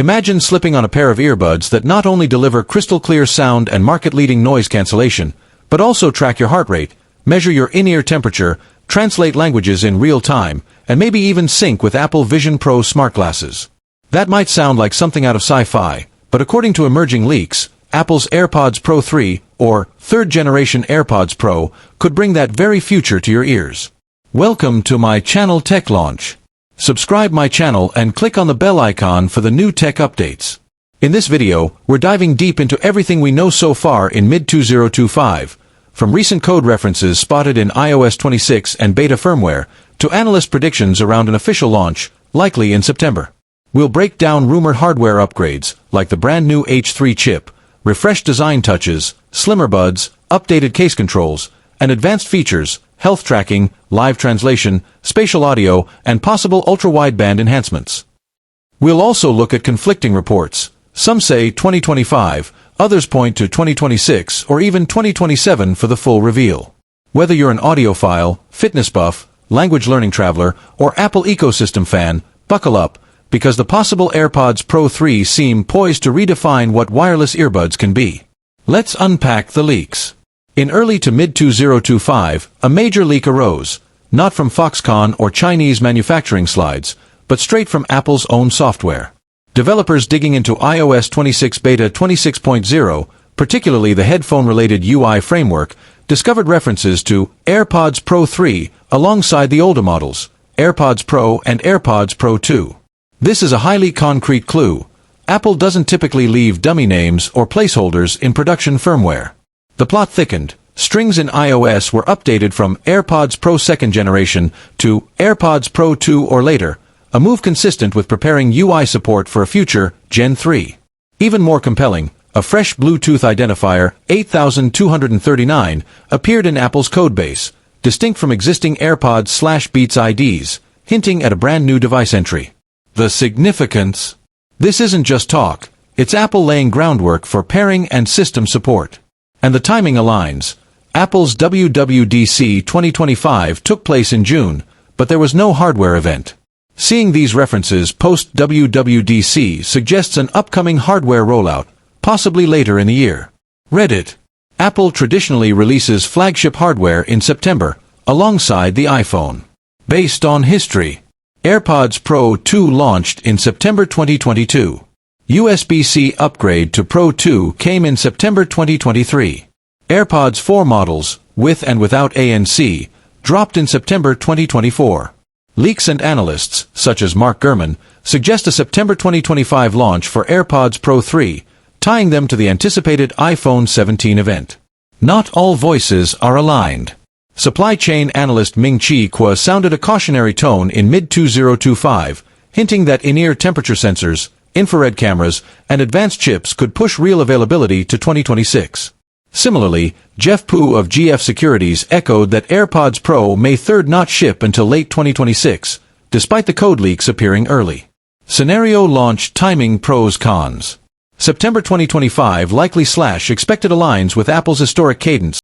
Imagine slipping on a pair of earbuds that not only deliver crystal-clear sound and market-leading noise cancellation, but also track your heart rate, measure your in-ear temperature, translate languages in real time, and maybe even sync with Apple Vision Pro smart glasses. That might sound like something out of sci-fi, but according to emerging leaks, Apple's AirPods Pro 3, or third-generation AirPods Pro, could bring that very future to your ears. Welcome to my channel Tech Launch. Subscribe my channel and click on the bell icon for the new tech updates. In this video, we're diving deep into everything we know so far in mid-2025, from recent code references spotted in iOS 26 and beta firmware, to analyst predictions around an official launch, likely in September. We'll break down rumored hardware upgrades, like the brand new H3 chip, refreshed design touches, slimmer buds, updated case controls, and advanced features, health tracking, live translation, spatial audio, and possible ultra-wideband enhancements. We'll also look at conflicting reports. Some say 2025, others point to 2026 or even 2027 for the full reveal. Whether you're an audiophile, fitness buff, language learning traveler, or Apple ecosystem fan, buckle up, because the possible AirPods Pro 3 seem poised to redefine what wireless earbuds can be. Let's unpack the leaks. In early to mid-2025, a major leak arose, not from Foxconn or Chinese manufacturing slides, but straight from Apple's own software. Developers digging into iOS 26 Beta 26.0, particularly the headphone-related UI framework, discovered references to AirPods Pro 3 alongside the older models, AirPods Pro and AirPods Pro 2. This is a highly concrete clue. Apple doesn't typically leave dummy names or placeholders in production firmware. The plot thickened. Strings in iOS were updated from AirPods Pro 2nd generation to AirPods Pro 2 or later, a move consistent with preparing UI support for a future Gen 3. Even more compelling, a fresh Bluetooth identifier, 8239, appeared in Apple's codebase, distinct from existing AirPods/Beats IDs, hinting at a brand new device entry. The significance? This isn't just talk, it's Apple laying groundwork for pairing and system support. And the timing aligns. Apple's WWDC 2025 took place in June, but there was no hardware event. Seeing these references post-WWDC suggests an upcoming hardware rollout, possibly later in the year. Reddit. Apple traditionally releases flagship hardware in September, alongside the iPhone. Based on history, AirPods Pro 2 launched in September 2022. USB-C upgrade to Pro 2 came in September 2023. AirPods 4 models, with and without ANC, dropped in September 2024. Leaks and analysts, such as Mark Gurman, suggest a September 2025 launch for AirPods Pro 3, tying them to the anticipated iPhone 17 event. Not all voices are aligned. Supply chain analyst Ming-Chi Kuo sounded a cautionary tone in mid-2025, hinting that in-ear temperature sensors, infrared cameras, and advanced chips could push real availability to 2026. Similarly, Jeff Pu of GF Securities echoed that AirPods Pro may not ship until late 2026, despite the code leaks appearing early. Scenario launch timing pros cons. September 2025 likely/expected aligns with Apple's historic cadence